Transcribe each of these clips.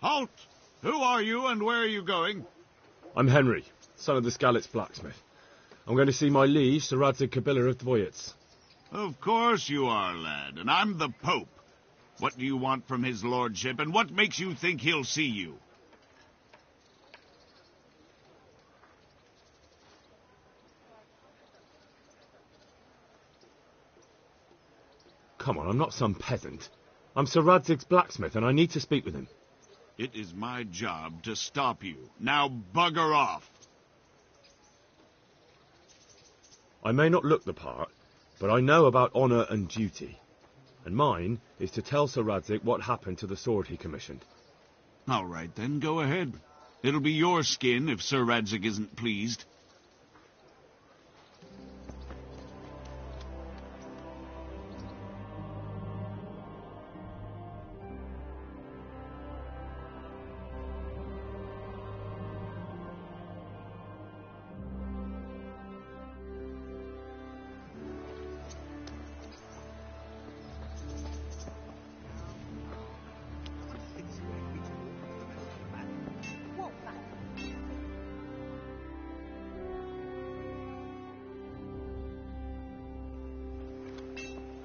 Halt! Who are you and where are you going? I'm Henry, son of the Skalitz blacksmith. I'm going to see my liege, Sir Radzig Kabila of Dvoyitz. Of course you are, lad, and I'm the Pope. What do you want from his lordship, and what makes you think he'll see you? Come on, I'm not some peasant. I'm Sir Radzig's blacksmith, and I need to speak with him. It is my job to stop you. Now bugger off! I may not look the part, but I know about honour and duty. And mine is to tell Sir Radzig what happened to the sword he commissioned. All right, then, go ahead. It'll be your skin if Sir Radzig isn't pleased.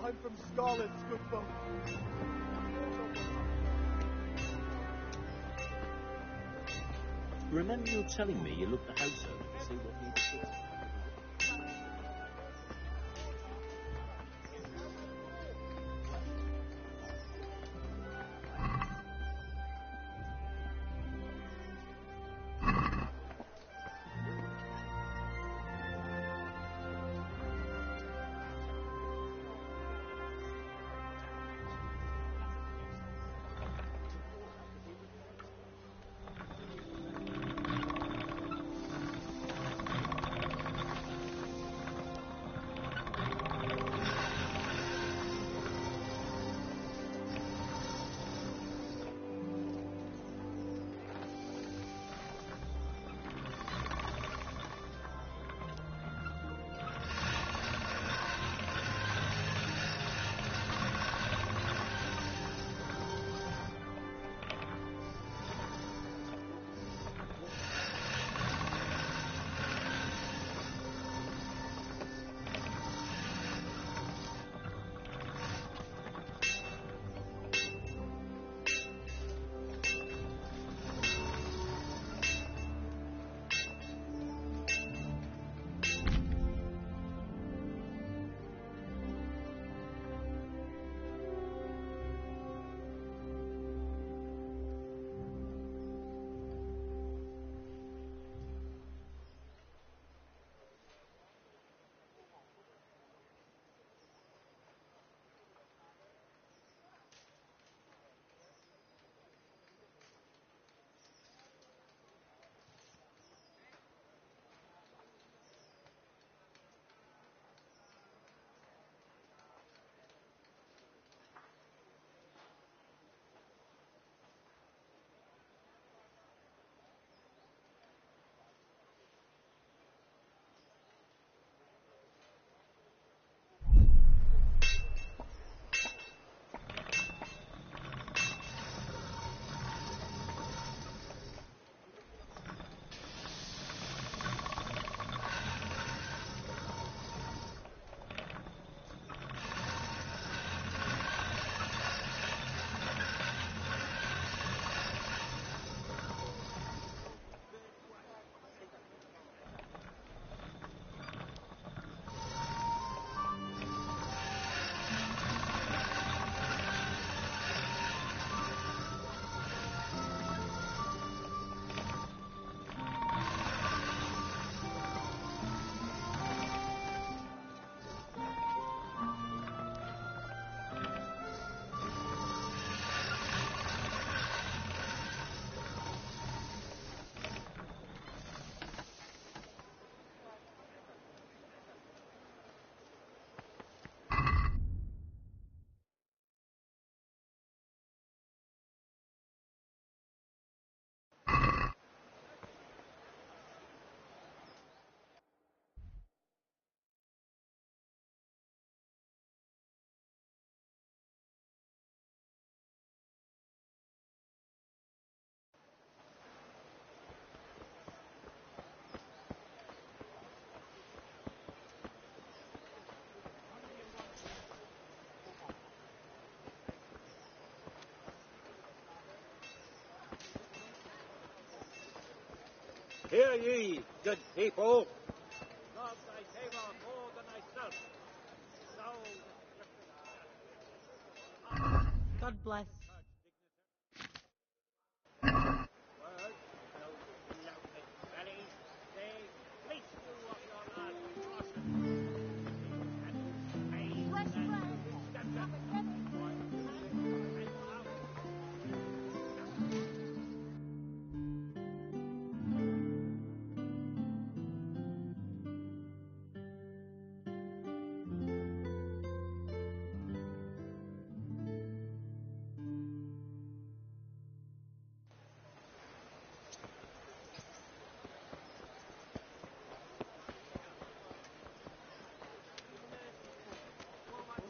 I'm from Scotland, good folk. Remember you telling me you looked the house over to see what needed fixing? Hear ye, good people. Love thy favour more than thyself. God bless.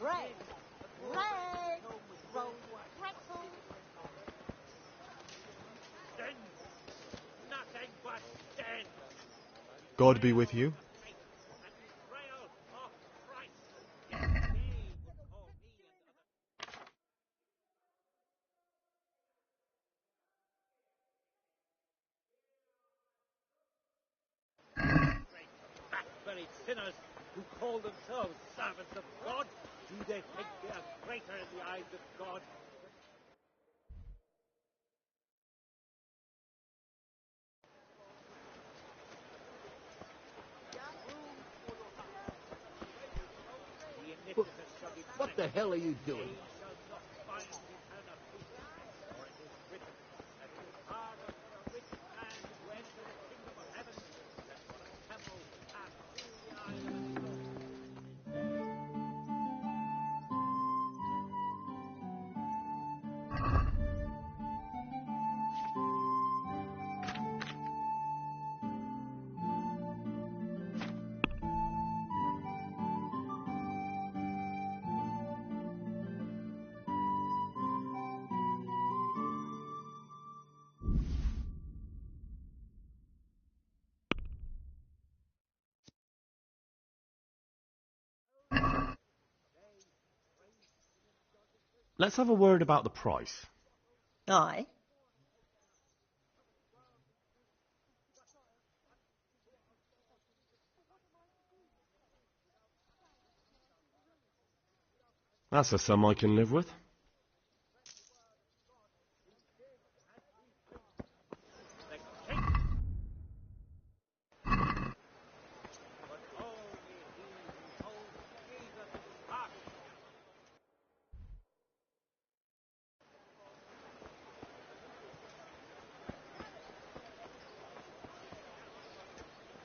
Ray! Ray! Roll pretzel! Then, nothing but dead. God be with you. Betrayal of Christ. He would call me and other. Backburied sinners who call themselves servants of God, do they think they are greater in the eyes of God? The iniquitous shall be What the hell are you doing? He shall not find eternal peace. For it is written that it is harder for a rich man to enter the kingdom of heaven than for a camel to pass through the eye of a needle. Let's have a word about the price. Aye. That's a sum I can live with. But only he who holds Jesus in his heart.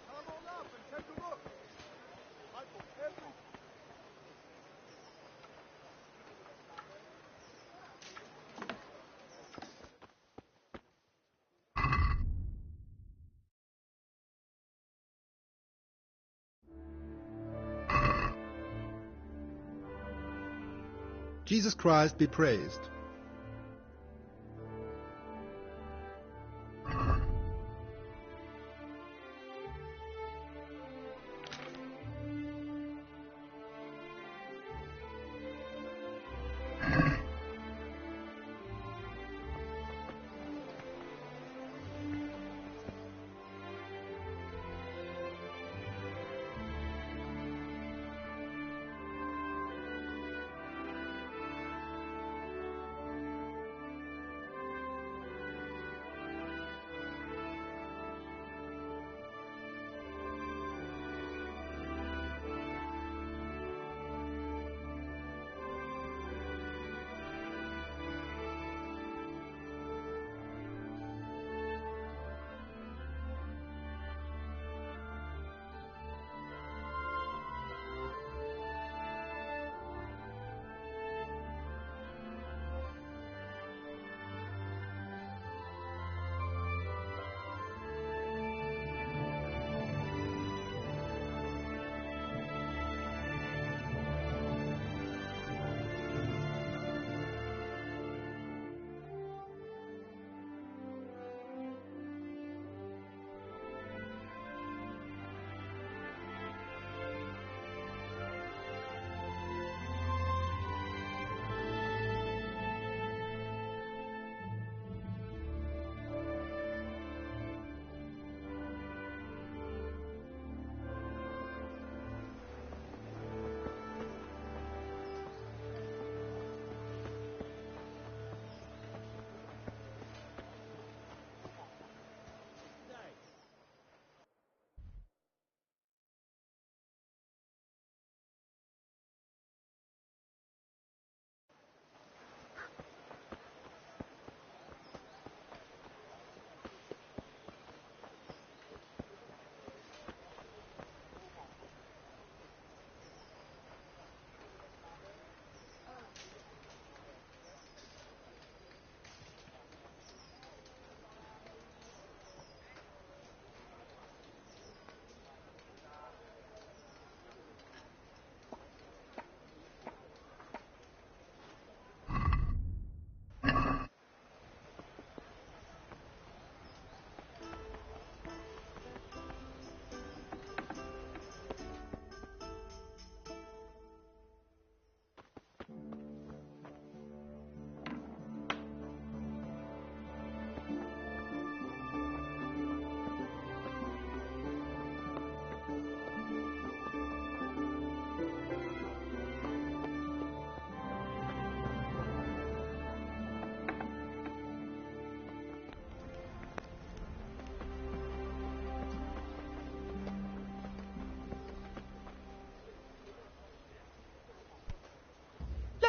Come on up and take a look. I've got everything. Jesus Christ be praised.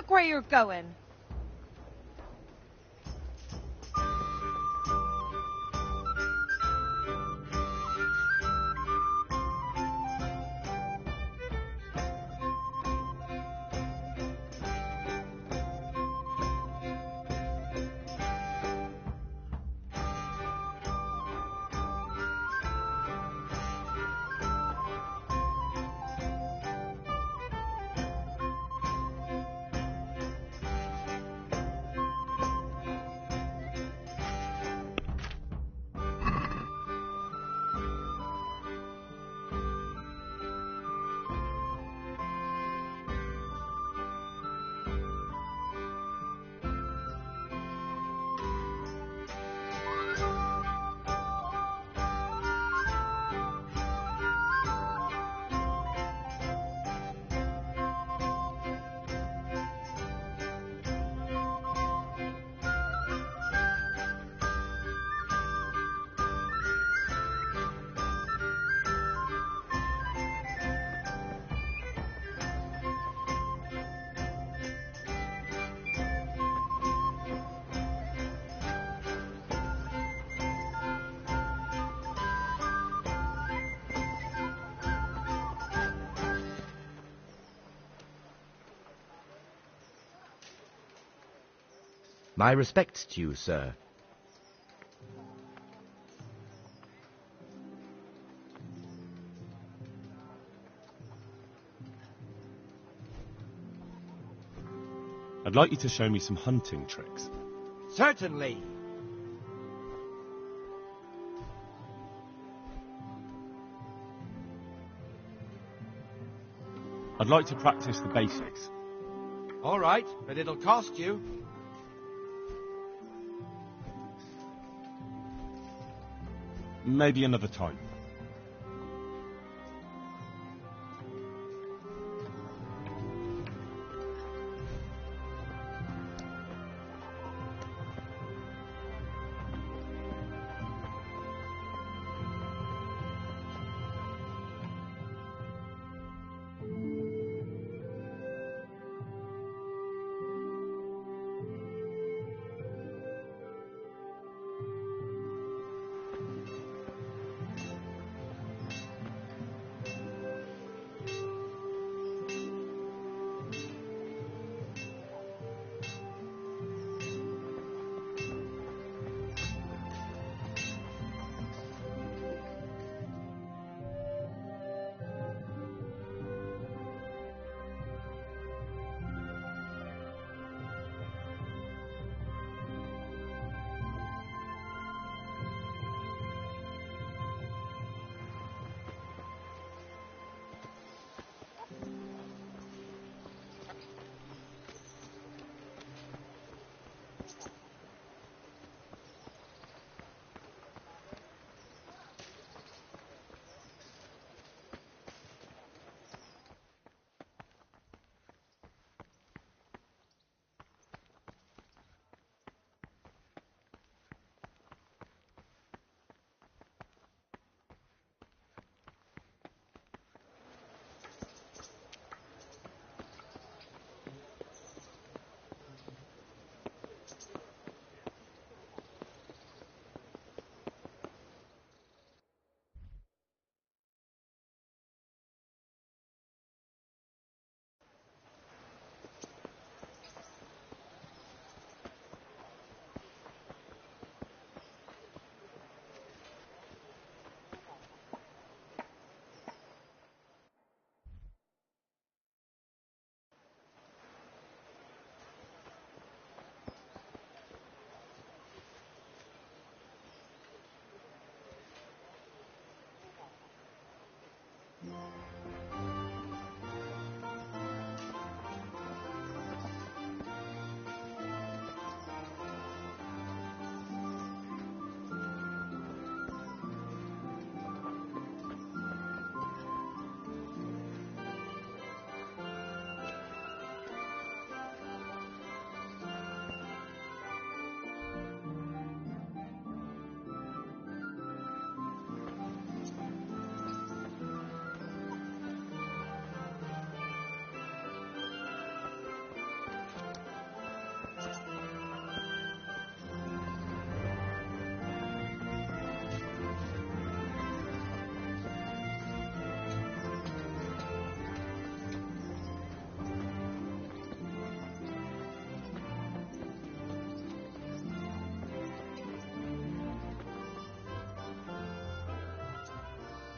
Look where you're going. My respects to you, sir. I'd like you to show me some hunting tricks. Certainly. I'd like to practice the basics. All right, but it'll cost you. Maybe another time.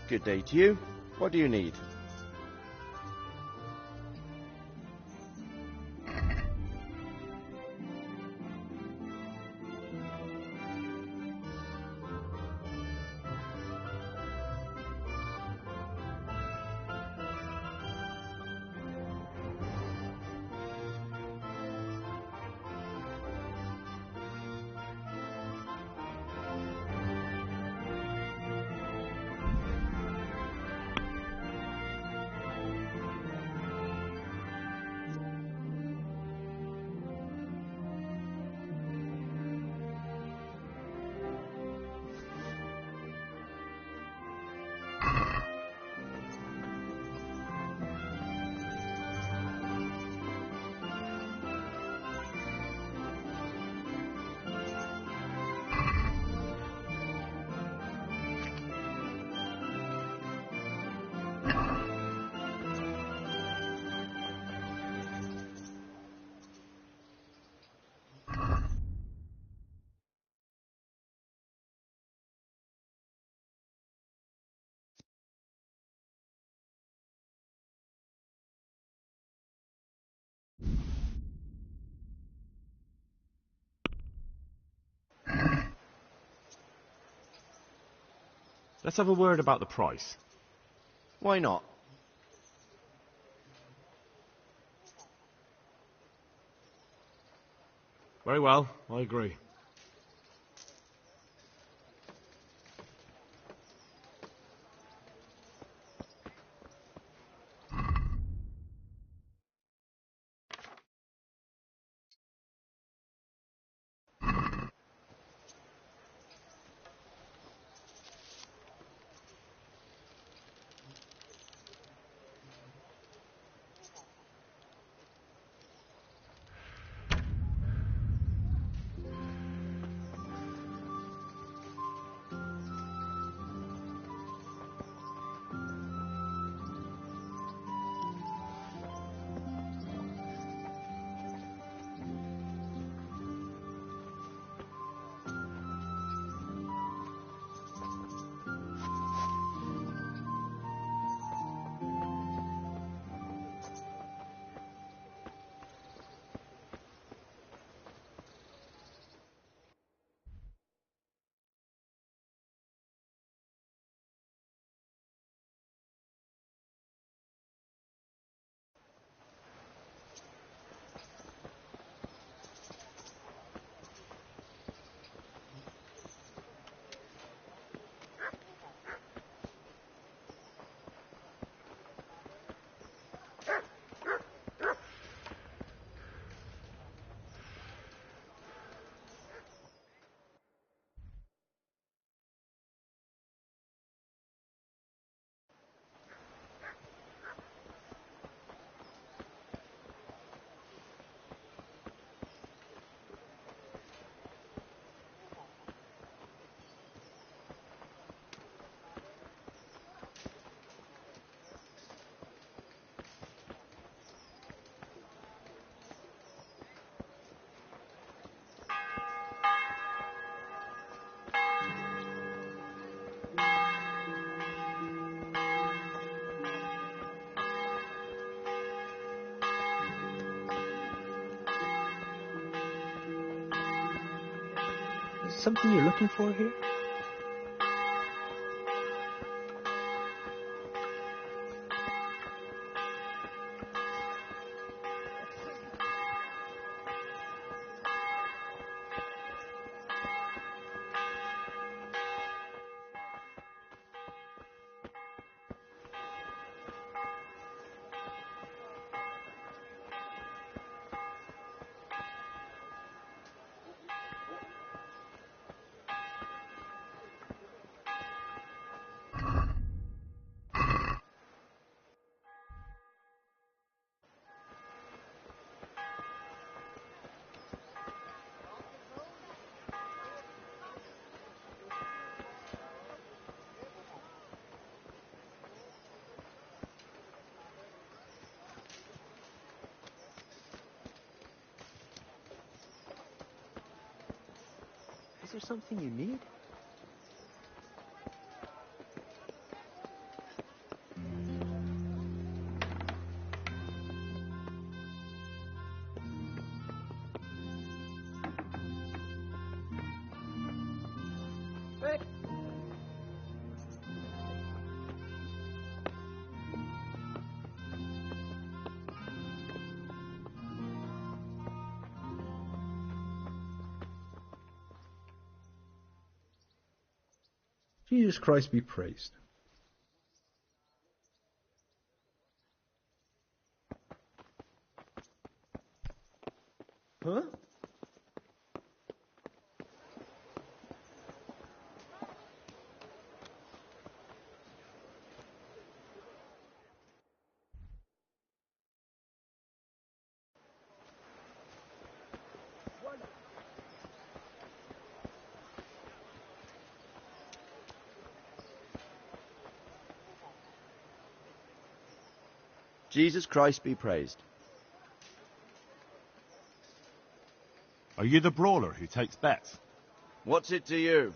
Good day to you. What do you need? Let's have a word about the price. Why not? Very well, I agree. Something you're looking for here? Is there something you need? Jesus Christ be praised. Huh? Jesus Christ be praised. Are you the brawler who takes bets? What's it to you?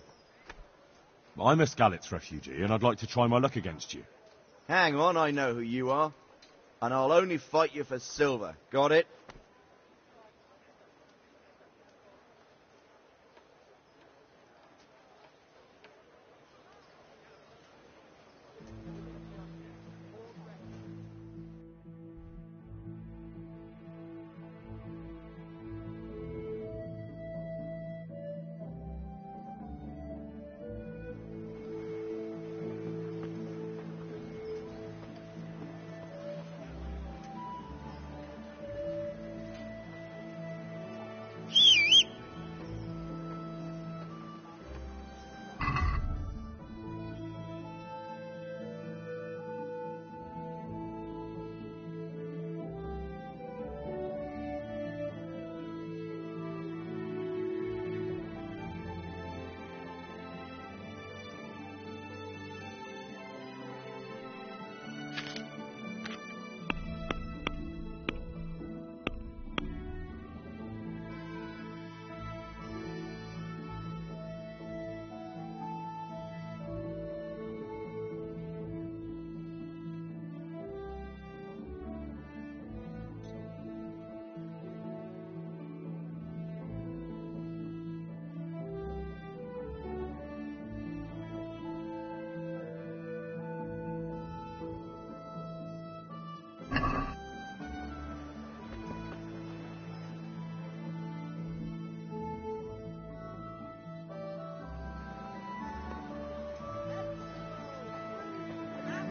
I'm a Skalitz refugee, and I'd like to try my luck against you. Hang on, I know who you are. And I'll only fight you for silver. Got it?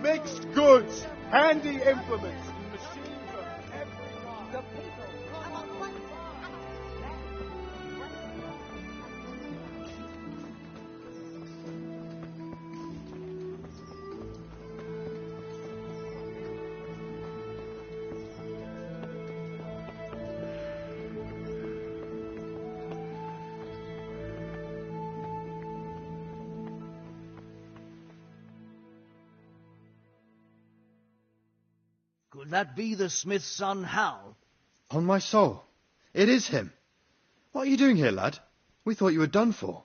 Mixed goods, handy implements, and machines of every kind. The people come on one Could that be the smith's son, Hal? On my soul, it is him. What are you doing here, lad? We thought you were done for.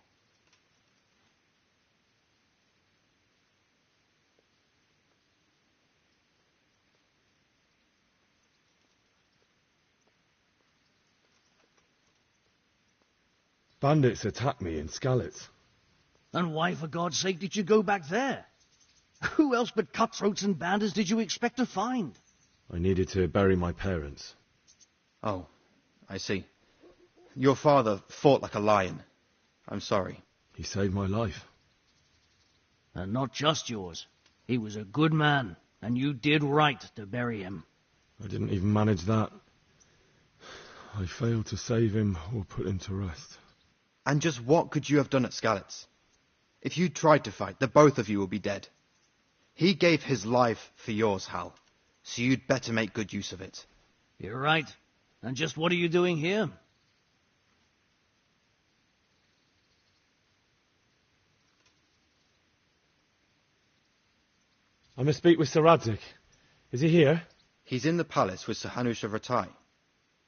Bandits attacked me in Skalitz. And why, for God's sake, did you go back there? Who else but cutthroats and bandits did you expect to find? I needed to bury my parents. Oh, I see. Your father fought like a lion. I'm sorry. He saved my life. And not just yours. He was a good man, and you did right to bury him. I didn't even manage that. I failed to save him or put him to rest. And just what could you have done at Skalitz? If you tried to fight, the both of you will be dead. He gave his life for yours, Hal. So you'd better make good use of it. You're right. And just what are you doing here? I must speak with Sir Radzig. Is he here? He's in the palace with Sir Hanush of Ratai.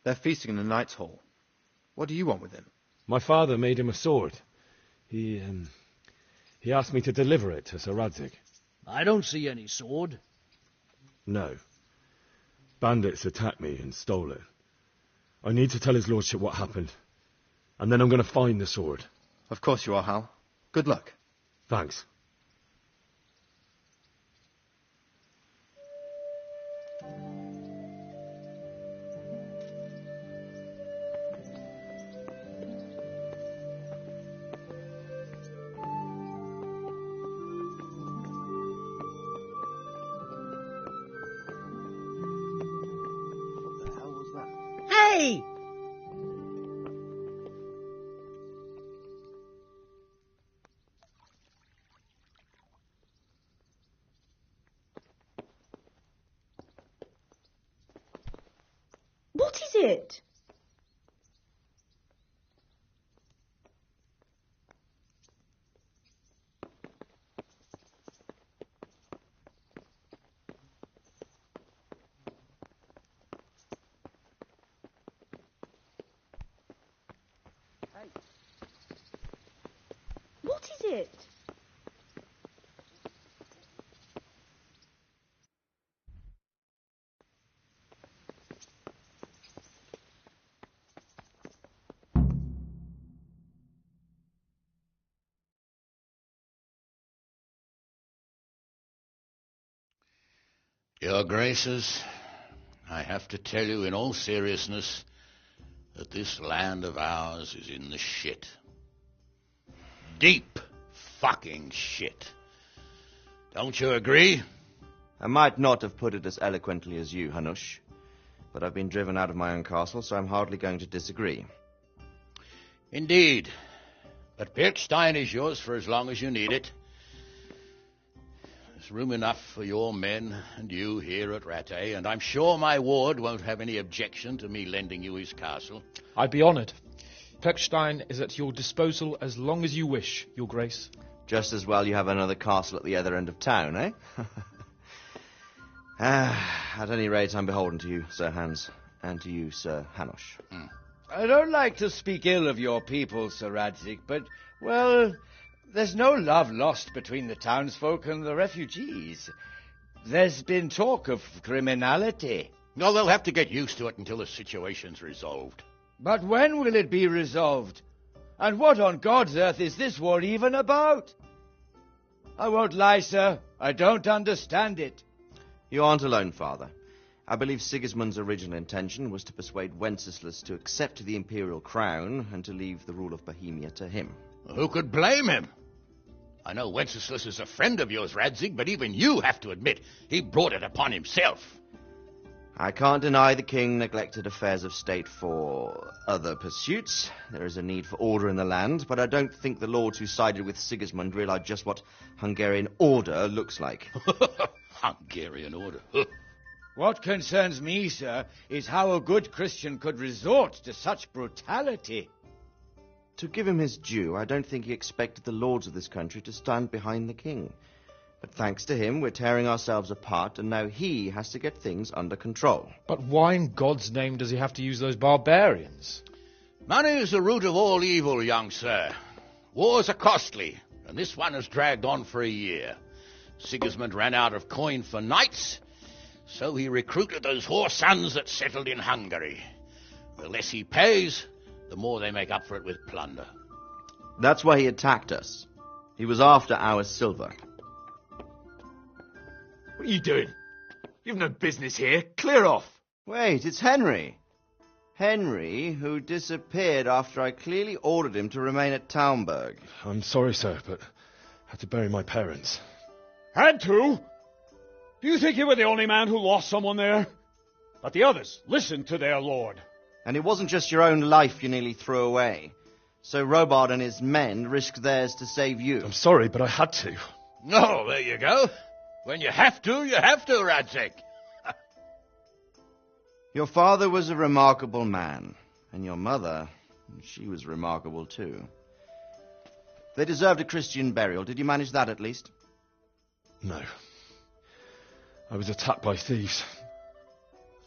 They're feasting in the Knight's Hall. What do you want with him? My father made him a sword. He asked me to deliver it to Sir Radzig. I don't see any sword. No. Bandits attacked me and stole it. I need to tell his lordship what happened. And then I'm going to find the sword. Of course you are, Hal. Good luck. Thanks. Hey! What is it? What is it? Your Graces, I have to tell you in all seriousness that this land of ours is in the shit. Deep fucking shit. Don't you agree? I might not have put it as eloquently as you, Hanush, but I've been driven out of my own castle, so I'm hardly going to disagree. Indeed. But Pirkstein is yours for as long as you need it. There's room enough for your men and you here at Rattay, and I'm sure my ward won't have any objection to me lending you his castle. I'd be honoured. Pirkstein is at your disposal as long as you wish, Your Grace. Just as well you have another castle at the other end of town, eh? At any rate, I'm beholden to you, Sir Hans, and to you, Sir Hanush. I don't like to speak ill of your people, Sir Radzik, but, well, there's no love lost between the townsfolk and the refugees. There's been talk of criminality. No, they'll have to get used to it until the situation's resolved. But when will it be resolved? And what on God's earth is this war even about? I won't lie, sir. I don't understand it. You aren't alone, Father. I believe Sigismund's original intention was to persuade Wenceslas to accept the imperial crown and to leave the rule of Bohemia to him. Who could blame him? I know Wenceslas is a friend of yours, Radzig, but even you have to admit he brought it upon himself. I can't deny the king neglected affairs of state for other pursuits. There is a need for order in the land, but I don't think the lords who sided with Sigismund realized just what Hungarian order looks like. Hungarian order? What concerns me, sir, is how a good Christian could resort to such brutality. To give him his due, I don't think he expected the lords of this country to stand behind the king. But thanks to him, we're tearing ourselves apart, and now he has to get things under control. But why in God's name does he have to use those barbarians? Money is the root of all evil, young sir. Wars are costly, and this one has dragged on for a year. Sigismund ran out of coin for knights, so he recruited those whore sons that settled in Hungary. The less he pays, the more they make up for it with plunder. That's why he attacked us. He was after our silver. What are you doing? You've no business here. Clear off. Wait, it's Henry. Henry, who disappeared after I clearly ordered him to remain at Taunberg. I'm sorry, sir, but I had to bury my parents. Had to? Do you think you were the only man who lost someone there? But the others listened to their lord. And it wasn't just your own life you nearly threw away. So Robard and his men risked theirs to save you. I'm sorry, but I had to. Oh, there you go. When you have to, Radzig. Your father was a remarkable man, and your mother, she was remarkable too. They deserved a Christian burial. Did you manage that at least? No. I was attacked by thieves.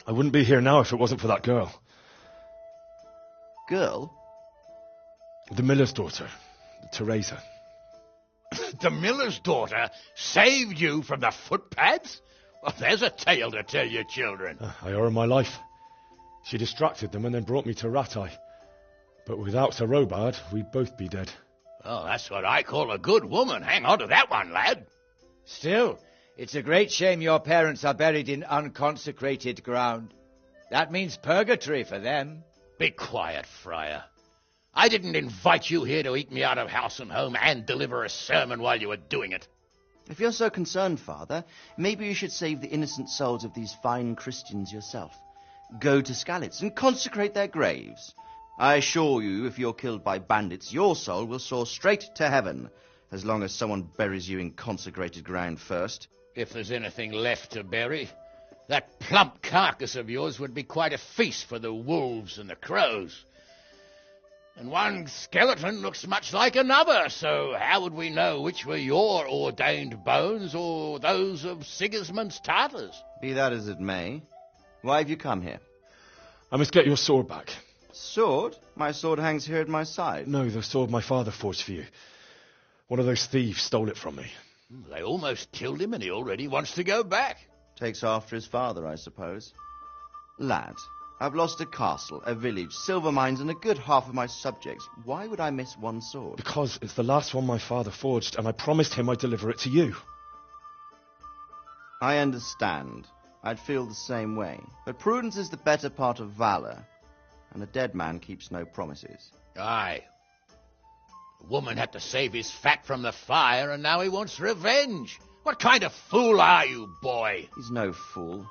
I wouldn't be here now if it wasn't for that girl. Girl? The miller's daughter, Teresa. The miller's daughter saved you from the footpads? Well, there's a tale to tell your children. I owe her my life. She distracted them and then brought me to Rattay. But without Sir Robard, we'd both be dead. Oh, that's what I call a good woman. Hang on to that one, lad. Still, it's a great shame your parents are buried in unconsecrated ground. That means purgatory for them. Be quiet, Friar. I didn't invite you here to eat me out of house and home and deliver a sermon while you were doing it. If you're so concerned, Father, maybe you should save the innocent souls of these fine Christians yourself. Go to Skalitz and consecrate their graves. I assure you, if you're killed by bandits, your soul will soar straight to heaven, as long as someone buries you in consecrated ground first. If there's anything left to bury, that plump carcass of yours would be quite a feast for the wolves and the crows. And one skeleton looks much like another, so how would we know which were your ordained bones or those of Sigismund's Tartars? Be that as it may, why have you come here? I must get your sword back. Sword? My sword hangs here at my side. No, the sword my father forged for you. One of those thieves stole it from me. They almost killed him and he already wants to go back. Takes after his father, I suppose. Lad, I've lost a castle, a village, silver mines, and a good half of my subjects. Why would I miss one sword? Because it's the last one my father forged, and I promised him I'd deliver it to you. I understand. I'd feel the same way. But prudence is the better part of valor, and a dead man keeps no promises. Aye. The woman had to save his fat from the fire, and now he wants revenge. What kind of fool are you, boy? He's no fool.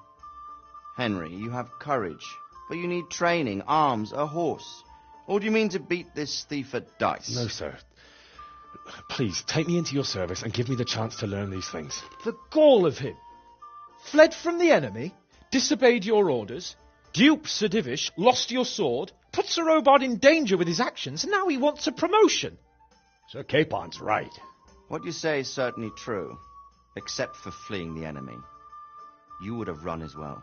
Henry, you have courage, but you need training, arms, a horse. Or do you mean to beat this thief at dice? No, sir. Please, take me into your service and give me the chance to learn these things. The gall of him. Fled from the enemy, disobeyed your orders, duped Sir Divish, lost your sword, put Sir Robard in danger with his actions, and now he wants a promotion. Sir Capon's right. What you say is certainly true, except for fleeing the enemy. You would have run as well.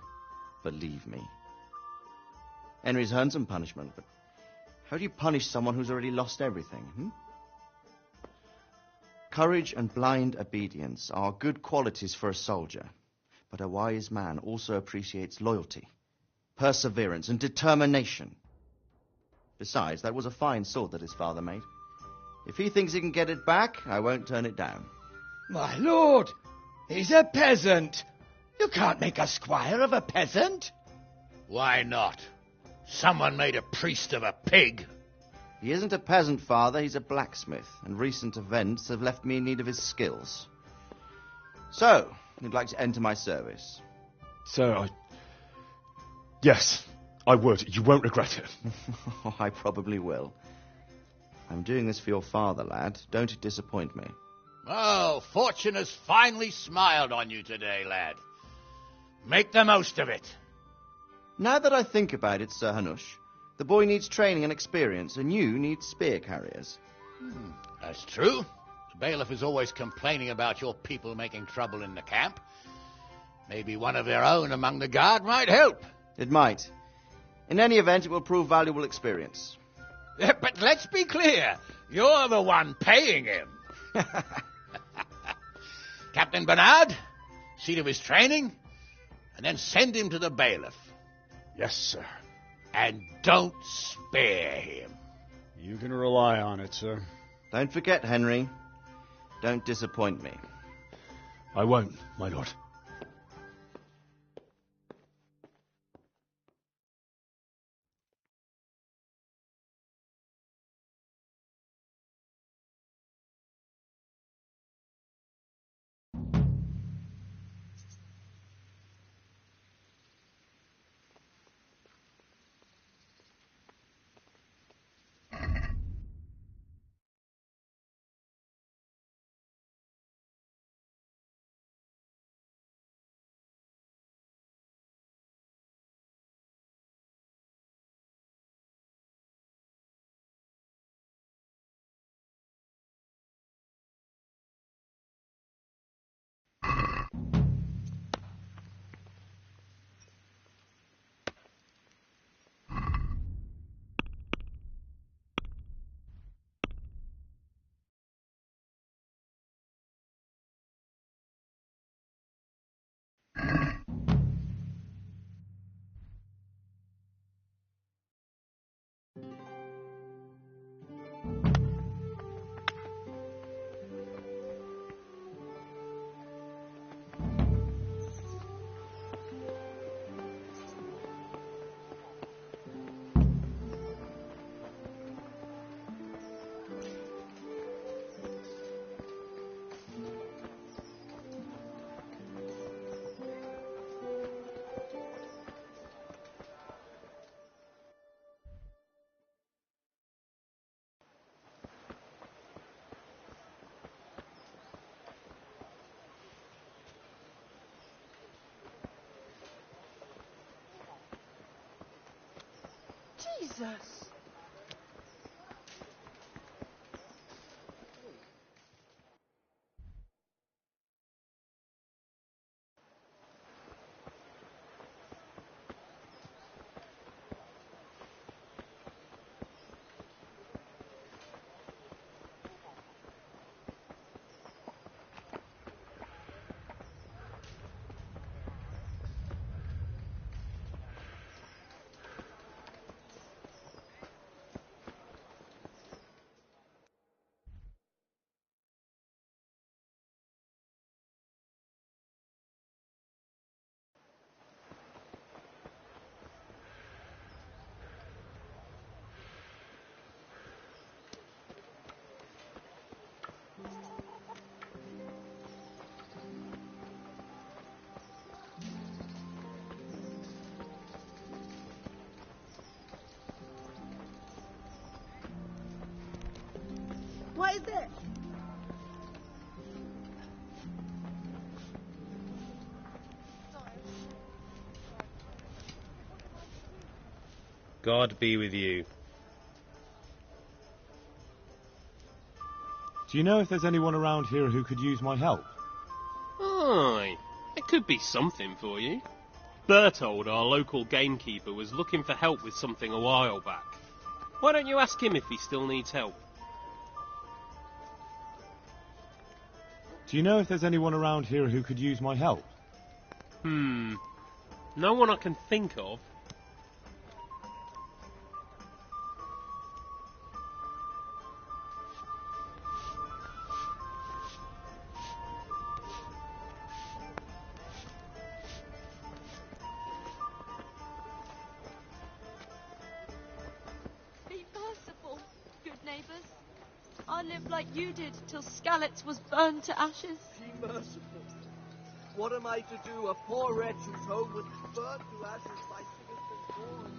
Believe me. Henry's earned some punishment, but how do you punish someone who's already lost everything? Courage and blind obedience are good qualities for a soldier, but a wise man also appreciates loyalty, perseverance, and determination. Besides, that was a fine sword that his father made. If he thinks he can get it back, I won't turn it down. My lord, he's a peasant. You can't make a squire of a peasant. Why not? Someone made a priest of a pig. He isn't a peasant, father. He's a blacksmith, and recent events have left me in need of his skills. So, you'd like to enter my service? Sir, Yes, I would. You won't regret it. I probably will. I'm doing this for your father, lad. Don't disappoint me. Oh, fortune has finally smiled on you today, lad. Make the most of it. Now that I think about it, Sir Hanush, the boy needs training and experience, and you need spear carriers. That's true. The bailiff is always complaining about your people making trouble in the camp. Maybe one of their own among the guard might help. It might. In any event, it will prove valuable experience. But let's be clear. You're the one paying him. Captain Bernard, see to his training, and then send him to the bailiff. Yes, sir. And don't spare him. You can rely on it, sir. Don't forget, Henry. Don't disappoint me. I won't, my lord. Jesus! What is it? God be with you. Do you know if there's anyone around here who could use my help? Aye, it could be something for you. Bertold, our local gamekeeper, was looking for help with something a while back. Why don't you ask him if he still needs help? Do you know if there's anyone around here who could use my help? No one I can think of. Be merciful, good neighbours. I lived like you did till Skalitz was burned to ashes. Be merciful. What am I to do? A poor wretch whose home was burned to ashes by Sigismund's sword.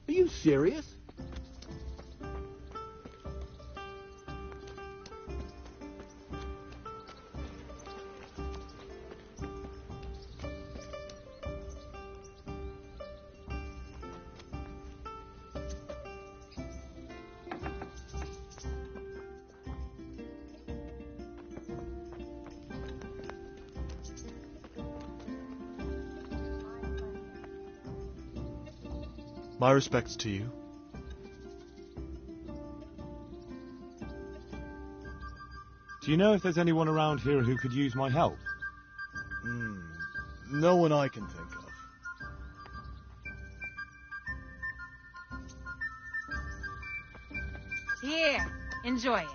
Are you serious? My respects to you. Do you know if there's anyone around here who could use my help? No one I can think of. Here, enjoy it.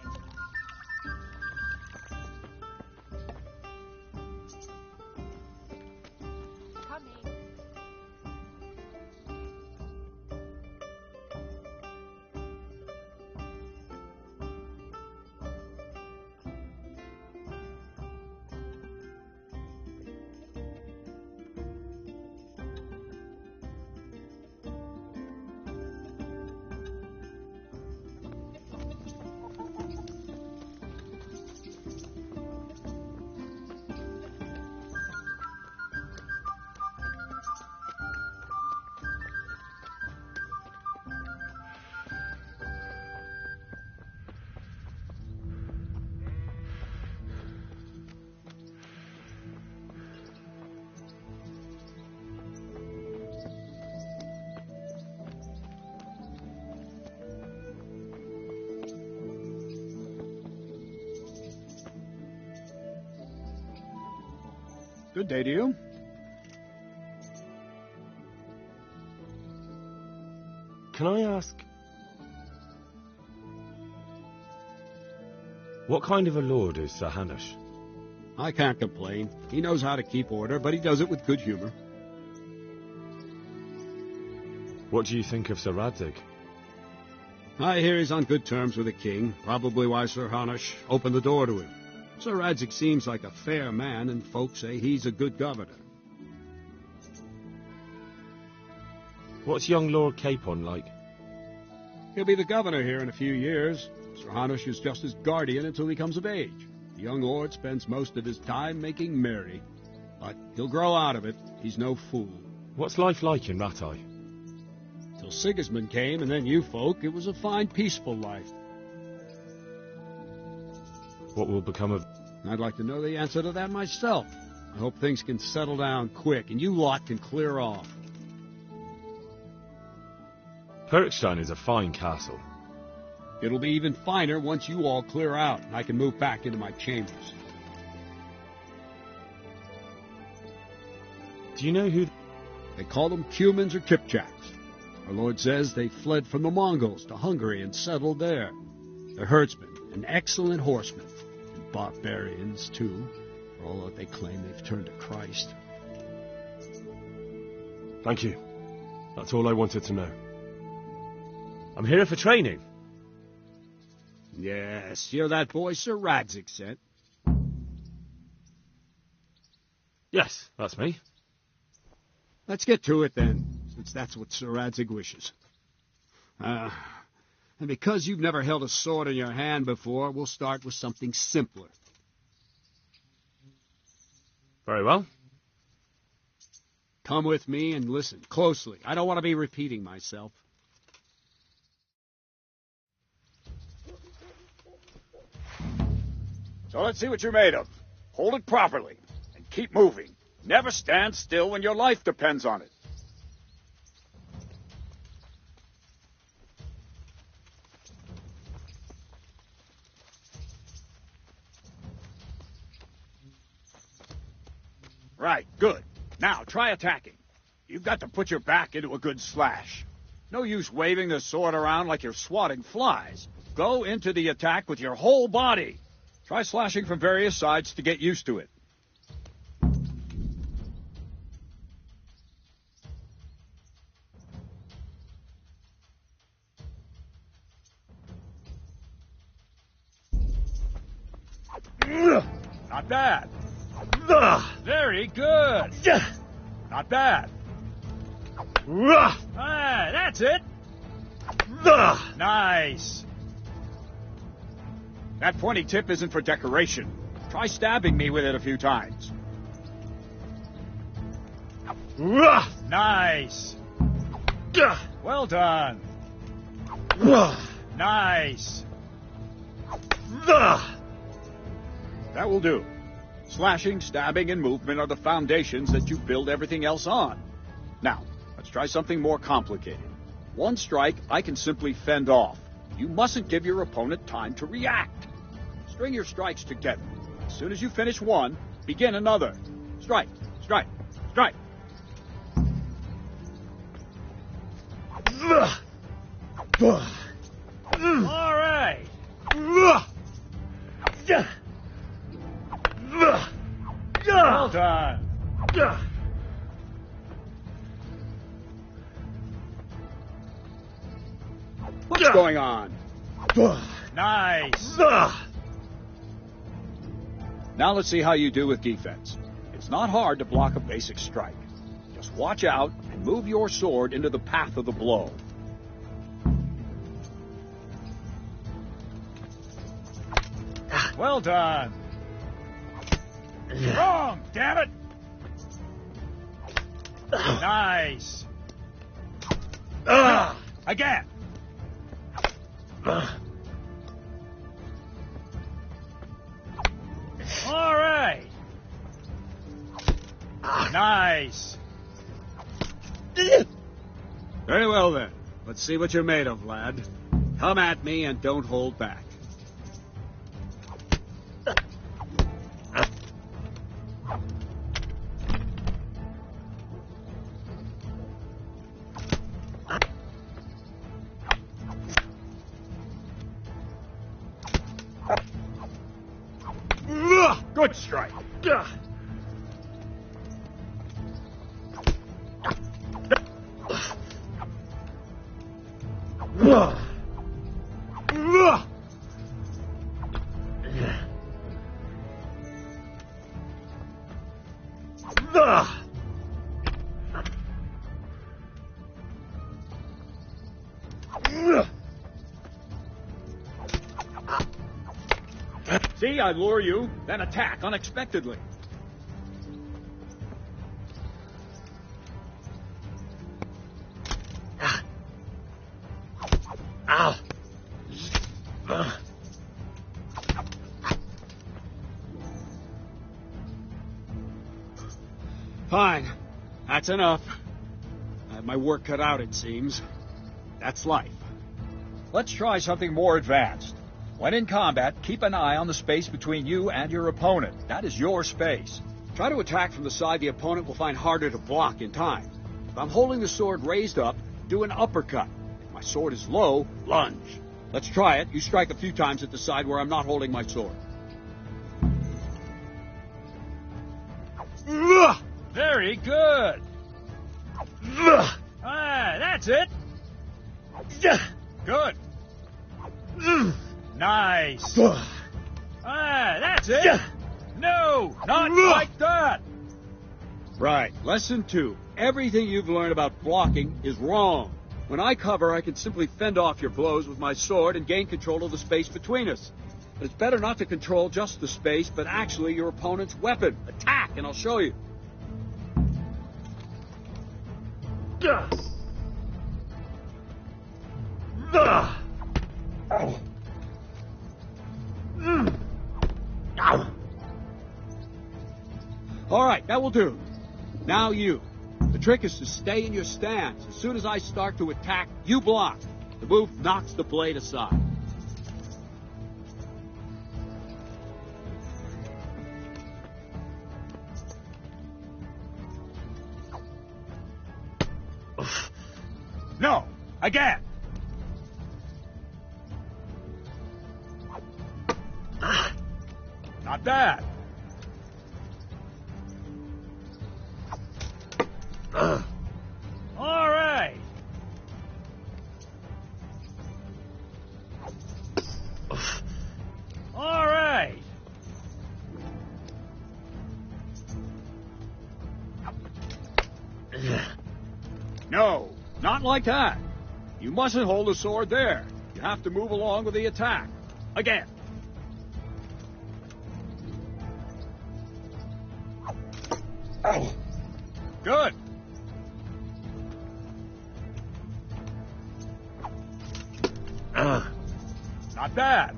Good day to you. Can I ask... what kind of a lord is Sir Hanush? I can't complain. He knows how to keep order, but he does it with good humor. What do you think of Sir Radzig? I hear he's on good terms with the king, probably why Sir Hanush opened the door to him. Sir Radzig seems like a fair man, and folks say he's a good governor. What's young Lord Capon like? He'll be the governor here in a few years. Sir Hanush is just his guardian until he comes of age. The young lord spends most of his time making merry. But he'll grow out of it. He's no fool. What's life like in Rattay? Till Sigismund came, and then you folk, it was a fine, peaceful life. What will become of... I'd like to know the answer to that myself. I hope things can settle down quick, and you lot can clear off. Perkstein is a fine castle. It'll be even finer once you all clear out, and I can move back into my chambers. Do you know who... They call them Cumans or Kipchaks. Our Lord says they fled from the Mongols to Hungary and settled there. They're herdsmen and excellent horsemen. And barbarians, too, for all that they claim they've turned to Christ. Thank you. That's all I wanted to know. I'm here for training. Yes, you're that boy Sir Radzig sent. Yes, that's me. Let's get to it then, since that's what Sir Radzig wishes. And because you've never held a sword in your hand before, we'll start with something simpler. Very well. Come with me and listen closely. I don't want to be repeating myself. So let's see what you're made of. Hold it properly and keep moving. Never stand still when your life depends on it. Right, good. Now, try attacking. You've got to put your back into a good slash. No use waving the sword around like you're swatting flies. Go into the attack with your whole body. Try slashing from various sides to get used to it. Not bad. Very good. Not bad. Ah, that's it. Nice. That pointy tip isn't for decoration. Try stabbing me with it a few times. Nice. Well done. Nice. That will do. Slashing, stabbing, and movement are the foundations that you build everything else on. Now, let's try something more complicated. One strike I can simply fend off. You mustn't give your opponent time to react. String your strikes together. As soon as you finish one, begin another. Strike, strike, strike. All right. Well done. What's going on? Nice. Now let's see how you do with defense. It's not hard to block a basic strike. Just watch out and move your sword into the path of the blow. Well done. Wrong, damn it. Nice. Again. All right. Nice. Very well, then. Let's see what you're made of, lad. Come at me and don't hold back. Good strike. See, I lure you, then attack unexpectedly. Ow. Fine. That's enough. I have my work cut out, it seems. That's life. Let's try something more advanced. When in combat, keep an eye on the space between you and your opponent. That is your space. Try to attack from the side the opponent will find harder to block in time. If I'm holding the sword raised up, do an uppercut. If my sword is low, lunge. Let's try it. You strike a few times at the side where I'm not holding my sword. Very good. That's it. Good. Nice. That's it. No, not like that. Right. Lesson 2. Everything you've learned about blocking is wrong. When I cover, I can simply fend off your blows with my sword and gain control of the space between us. But it's better not to control just the space, but actually your opponent's weapon. Attack, and I'll show you. All right, that will do. Now you. The trick is to stay in your stance. As soon as I start to attack, you block. The move knocks the blade aside. No, again. Not bad. All right. All right. No, not like that. You mustn't hold the sword there. You have to move along with the attack. Again. Oh. Good. Not bad.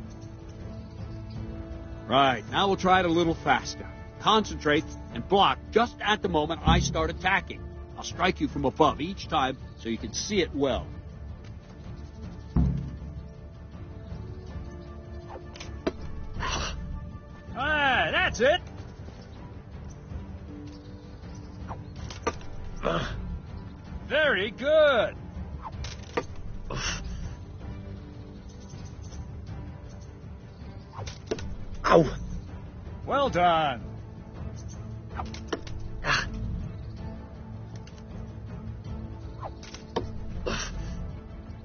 Right, now we'll try it a little faster. Concentrate and block just at the moment I start attacking. I'll strike you from above each time so you can see it well. That's it. Very good. Ow! Well done.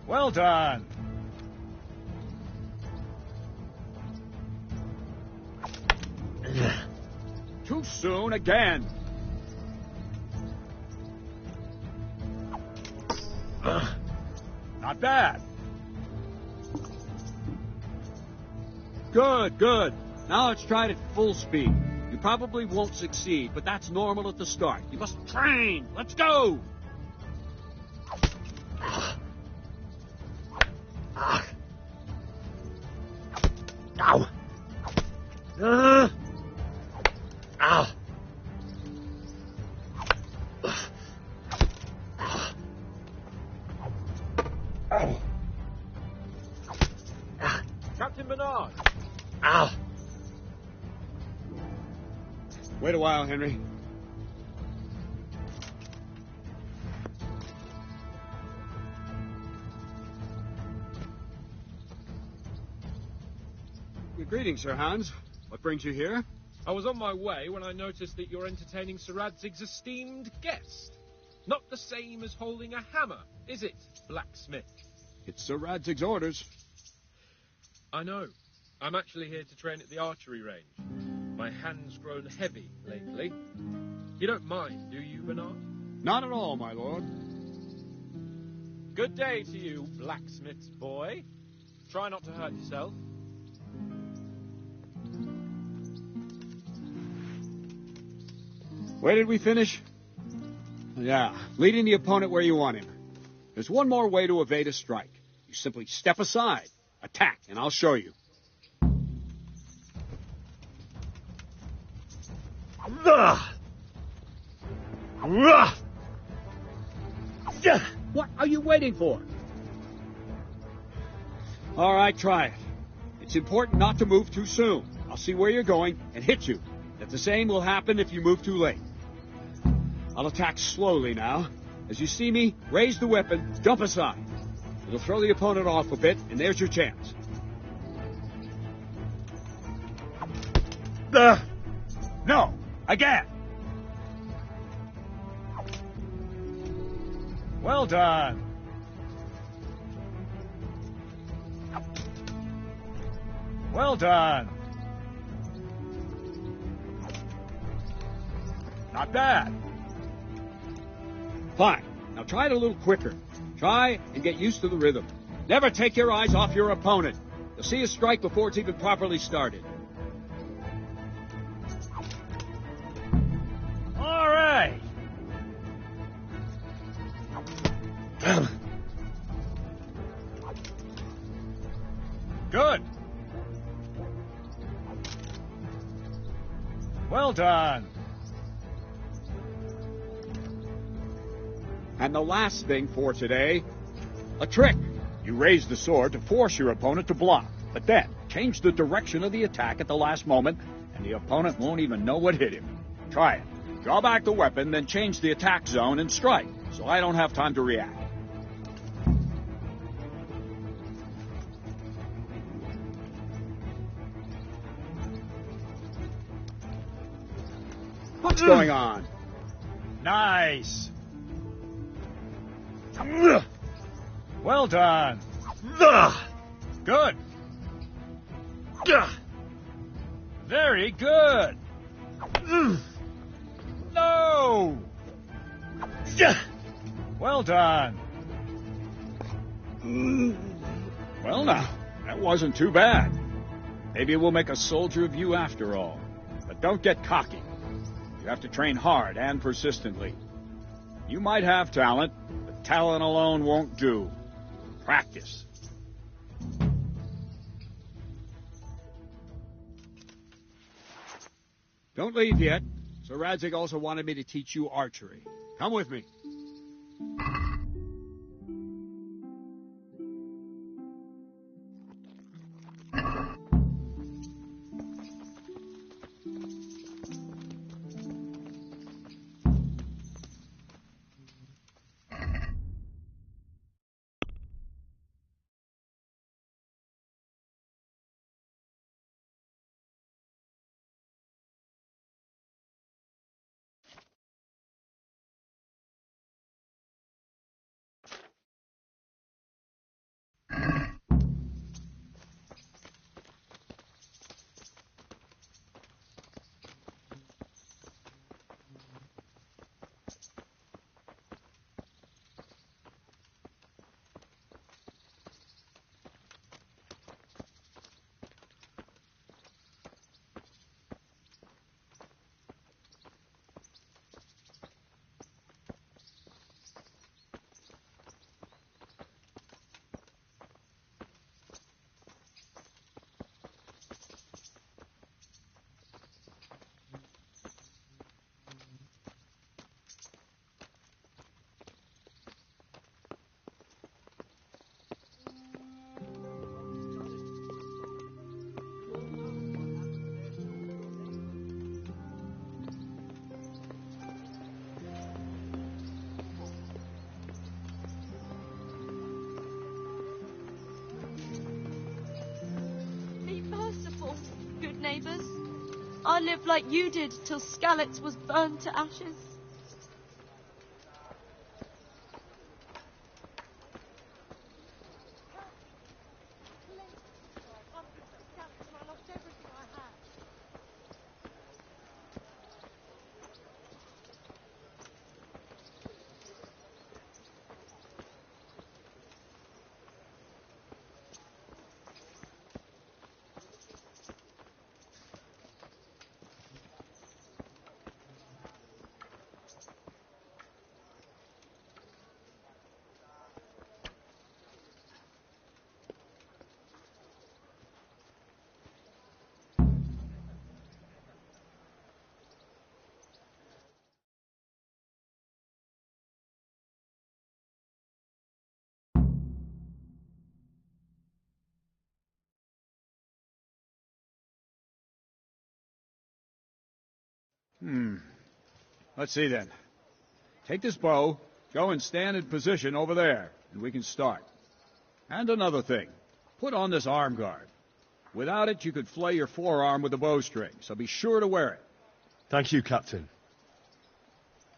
Well done. Too soon again. Not bad. Good, good. Now let's try it at full speed. You probably won't succeed, but that's normal at the start. You must train. Let's go. Ow! Ow! Ow! Captain Bernard! Ow! Wait a while, Henry. Greetings, Sir Hans. What brings you here? I was on my way when I noticed that you're entertaining Sir Radzig's esteemed guest. Not the same as holding a hammer, is it, blacksmith? It's Sir Radzig's orders. I know. I'm actually here to train at the archery range. My hand's grown heavy lately. You don't mind, do you, Bernard? Not at all, my lord. Good day to you, blacksmith's boy. Try not to hurt yourself. Where did we finish? Yeah, leading the opponent where you want him. There's one more way to evade a strike. You simply step aside, attack, and I'll show you. What are you waiting for? All right, try it. It's important not to move too soon. I'll see where you're going and hit you. That the same will happen if you move too late. I'll attack slowly now. As you see me, raise the weapon, jump aside. It'll throw the opponent off a bit, and there's your chance. No! Again! Well done! Well done! Not bad. Fine. Now try it a little quicker. Try and get used to the rhythm. Never take your eyes off your opponent. You'll see a strike before it's even properly started. All right. Good. Well done. And the last thing for today, a trick. You raise the sword to force your opponent to block, but then change the direction of the attack at the last moment, and the opponent won't even know what hit him. Try it. Draw back the weapon, then change the attack zone and strike, so I don't have time to react. What's going on? Nice. Well done. Good. Very good. No. Well done. Well now, that wasn't too bad. Maybe we'll make a soldier of you after all. But don't get cocky. You have to train hard and persistently. You might have talent, but talent alone won't do. Practice. Don't leave yet. Sir Radzig also wanted me to teach you archery. Come with me. neighbours. I lived like you did till Skalitz was burned to ashes. Let's see then. Take this bow, go and stand in position over there, and we can start. And another thing, put on this arm guard. Without it, you could flay your forearm with a bowstring, so be sure to wear it. Thank you, Captain.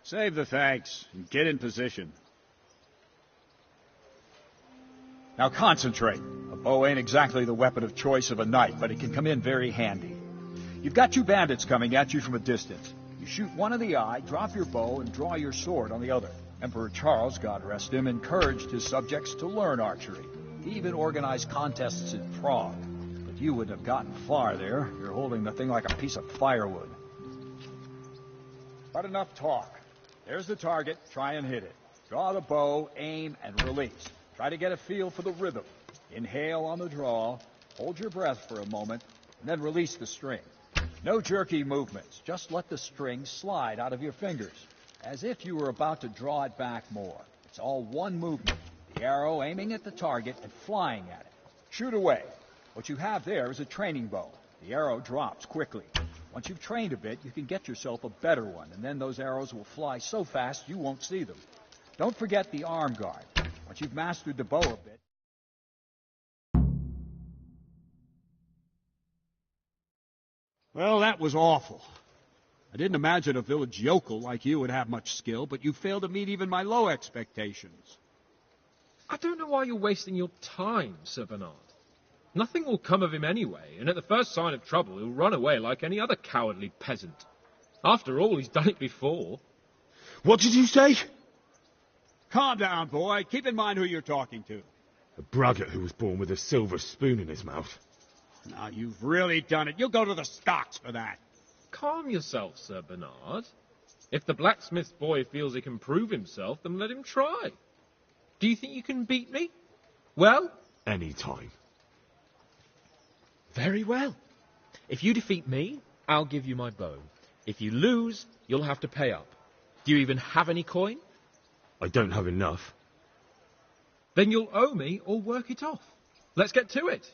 Save the thanks, and get in position. Now concentrate. A bow ain't exactly the weapon of choice of a knight, but it can come in very handy. You've got two bandits coming at you from a distance. You shoot one in the eye, drop your bow, and draw your sword on the other. Emperor Charles, God rest him, encouraged his subjects to learn archery. He even organized contests in Prague. But you wouldn't have gotten far there. You're holding the thing like a piece of firewood. But enough talk. There's the target. Try and hit it. Draw the bow, aim, and release. Try to get a feel for the rhythm. Inhale on the draw, hold your breath for a moment, and then release the string. No jerky movements. Just let the string slide out of your fingers, as if you were about to draw it back more. It's all one movement. The arrow aiming at the target and flying at it. Shoot away. What you have there is a training bow. The arrow drops quickly. Once you've trained a bit, you can get yourself a better one, and then those arrows will fly so fast you won't see them. Don't forget the arm guard. Once you've mastered the bow a bit, well, that was awful. I didn't imagine a village yokel like you would have much skill, but you failed to meet even my low expectations. I don't know why you're wasting your time, Sir Bernard. Nothing will come of him anyway, and at the first sign of trouble he'll run away like any other cowardly peasant. After all, he's done it before. What did you say? Calm down, boy. Keep in mind who you're talking to. A braggart who was born with a silver spoon in his mouth. Now, you've really done it. You'll go to the stocks for that. Calm yourself, Sir Bernard. If the blacksmith boy feels he can prove himself, then let him try. Do you think you can beat me? Well? Any time. Very well. If you defeat me, I'll give you my bow. If you lose, you'll have to pay up. Do you even have any coin? I don't have enough. Then you'll owe me or work it off. Let's get to it.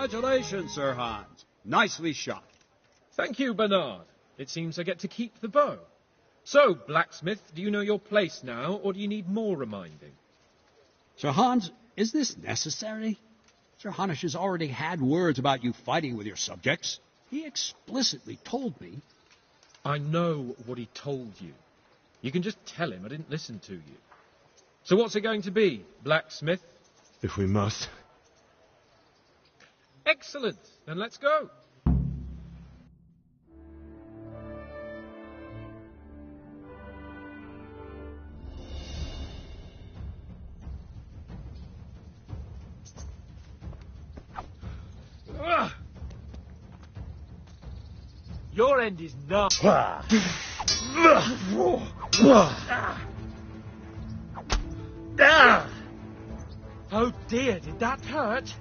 Congratulations, Sir Hans. Nicely shot. Thank you, Bernard. It seems I get to keep the bow. So, blacksmith, do you know your place now, or do you need more reminding? Sir Hans, is this necessary? Sir Hanush has already had words about you fighting with your subjects. He explicitly told me. I know what he told you. You can just tell him I didn't listen to you. So what's it going to be, blacksmith? If we must. Excellent. Then let's go. Your end is not. Oh dear, did that hurt?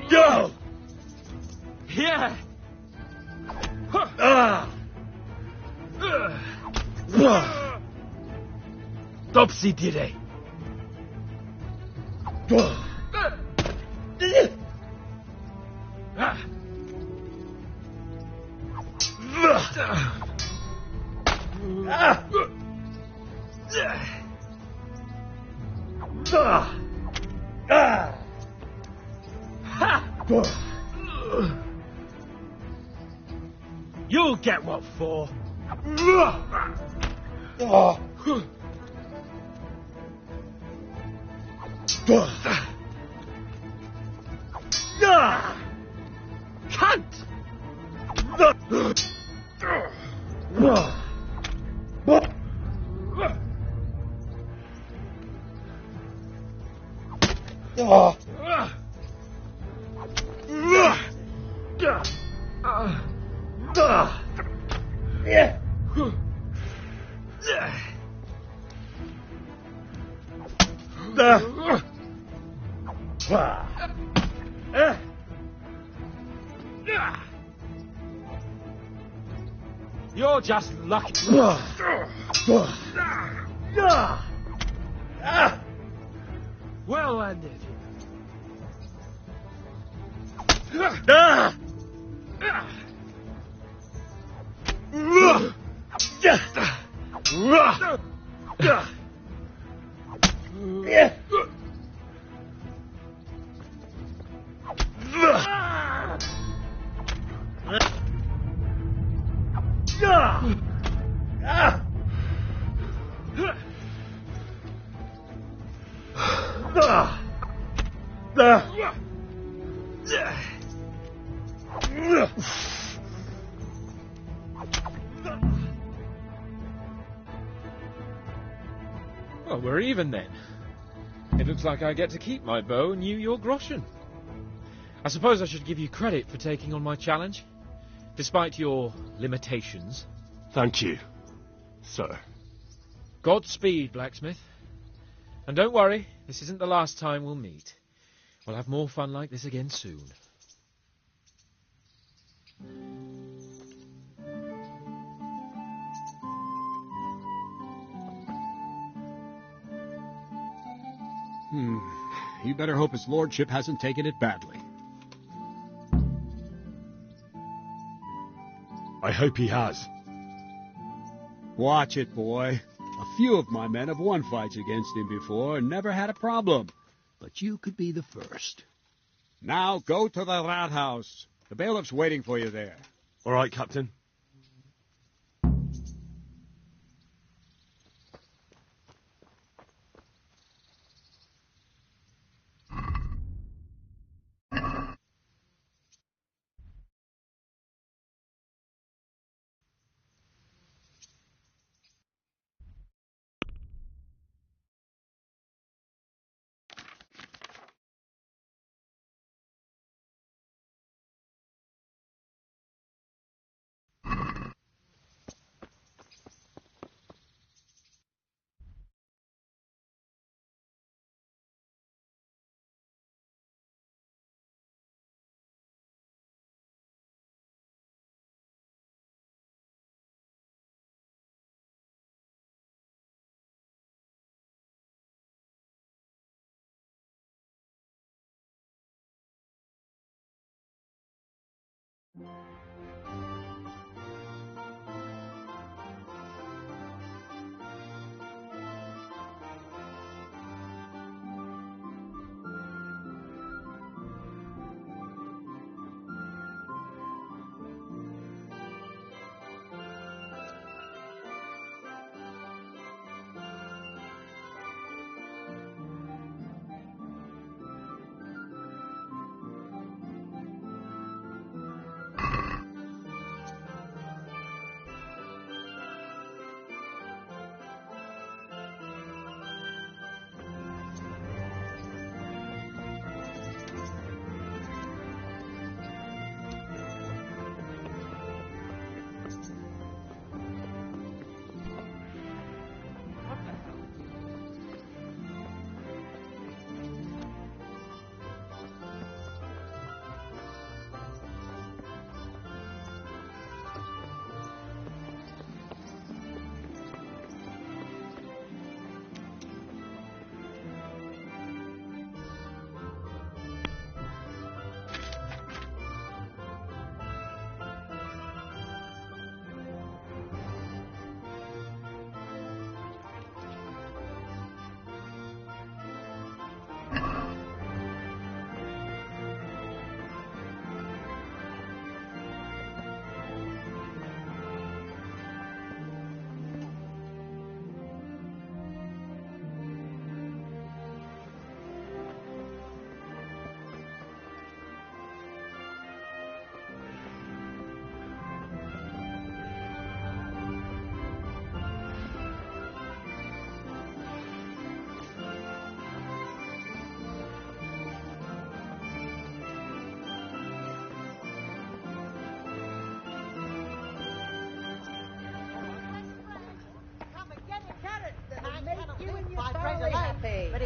Go! Yeah! Topsy did it. You'll get what for. Cunt! You're just lucky. Well landed. Well, we're even then. It looks like I get to keep my bow and you your groschen. I suppose I should give you credit for taking on my challenge, despite your limitations. Thank you, sir. Godspeed, blacksmith. And don't worry, this isn't the last time we'll meet. We'll have more fun like this again soon. You better hope his lordship hasn't taken it badly. I hope he has. Watch it, boy. A few of my men have won fights against him before and never had a problem. But you could be the first. Now go to the rat house. The bailiff's waiting for you there. All right, Captain.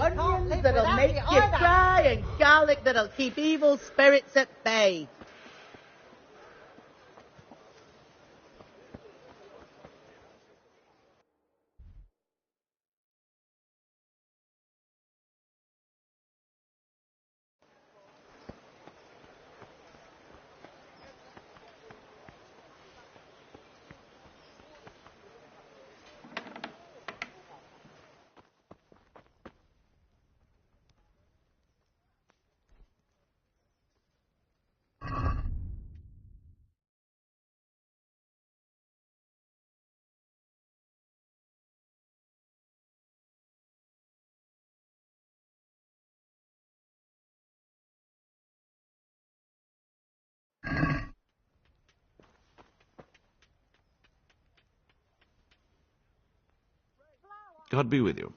Onions that'll make you cry and garlic that'll keep evil spirits at bay. God be with you.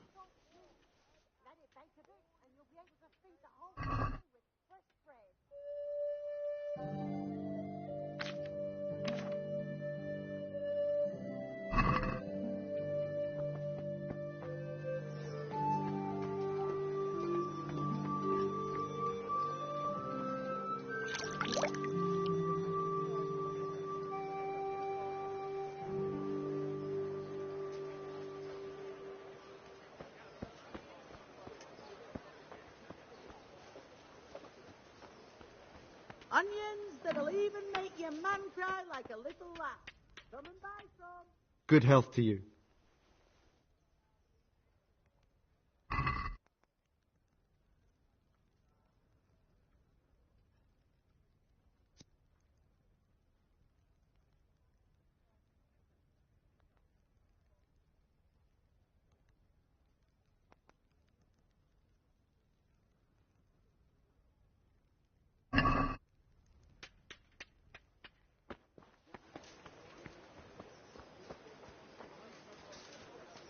Onions that'll even make your man cry like a little lamb. Come and buy some. Good health to you.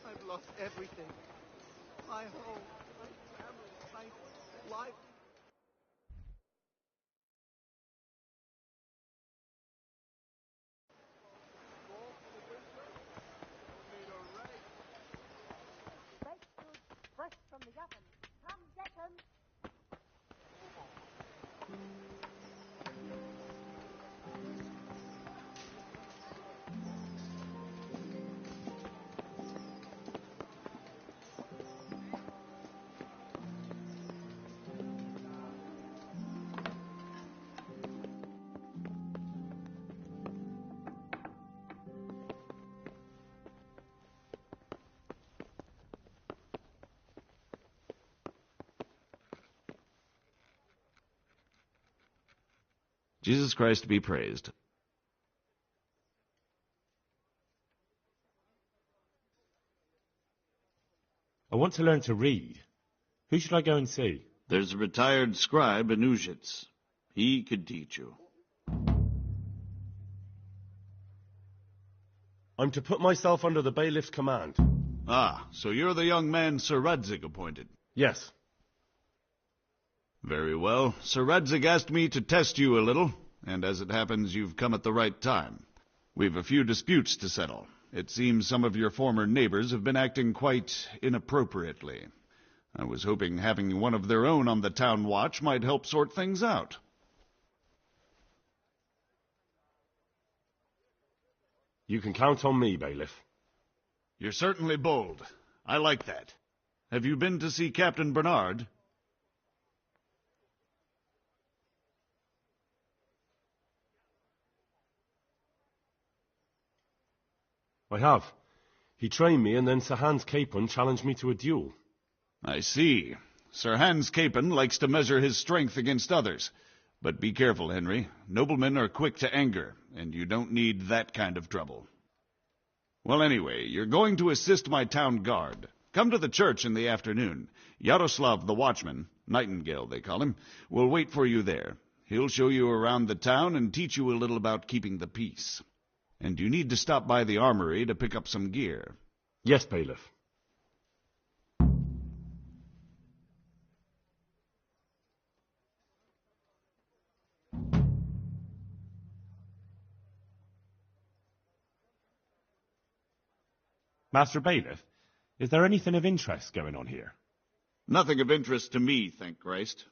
I've lost everything. My home, my family, my life. Baked goods fresh from the oven. Come get 'em. Jesus Christ be praised. I want to learn to read. Who should I go and see? There's a retired scribe in Uzhitz. He could teach you. I'm to put myself under the bailiff's command. Ah, so you're the young man Sir Radzig appointed. Yes. Very well. Sir Radzig asked me to test you a little, and as it happens, you've come at the right time. We've a few disputes to settle. It seems some of your former neighbors have been acting quite inappropriately. I was hoping having one of their own on the town watch might help sort things out. You can count on me, bailiff. You're certainly bold. I like that. Have you been to see Captain Bernard? I have. He trained me, and then Sir Hans Capon challenged me to a duel. I see. Sir Hans Capon likes to measure his strength against others. But be careful, Henry. Noblemen are quick to anger, and you don't need that kind of trouble. Well, anyway, you're going to assist my town guard. Come to the church in the afternoon. Yaroslav the watchman, Nightingale they call him, will wait for you there. He'll show you around the town and teach you a little about keeping the peace. And you need to stop by the armory to pick up some gear. Yes, bailiff. Master Bailiff, is there anything of interest going on here? Nothing of interest to me, thank Christ.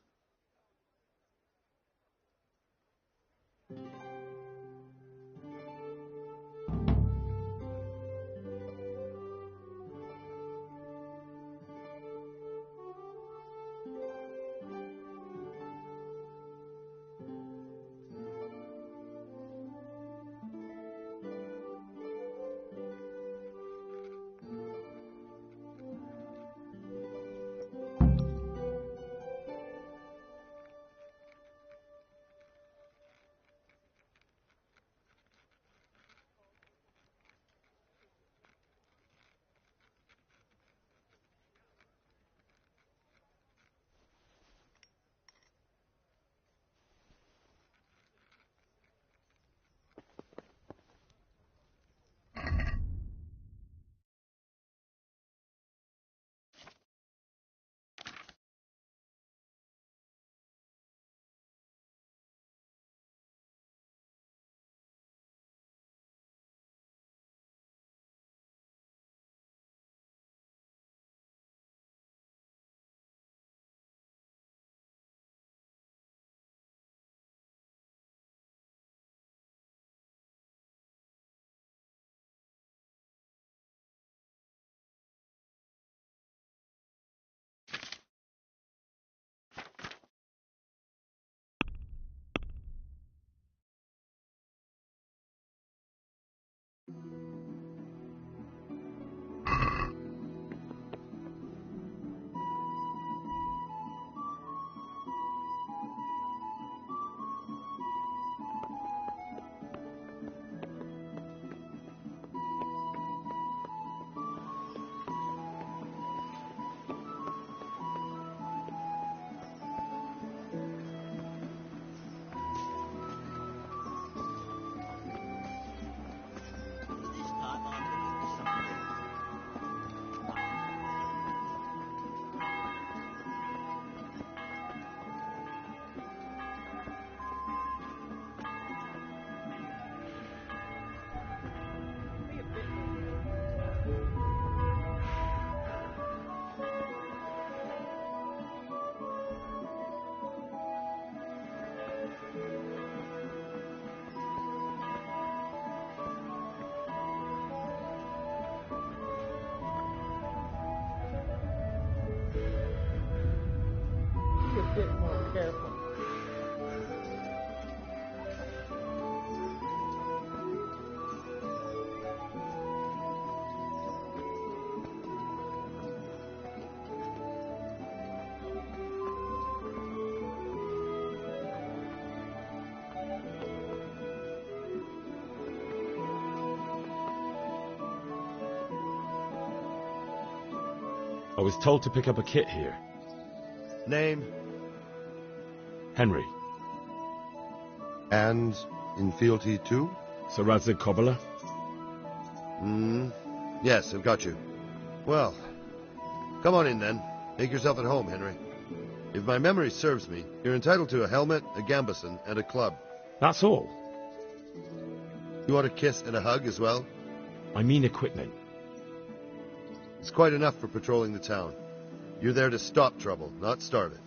I was told to pick up a kit here. Name? Henry. And in fealty too? Sir Radzig Cobbler? Yes, I've got you. Well, come on in then. Make yourself at home, Henry. If my memory serves me, you're entitled to a helmet, a gambeson, and a club. That's all? You want a kiss and a hug as well? I mean equipment. It's quite enough for patrolling the town. You're there to stop trouble, not start it.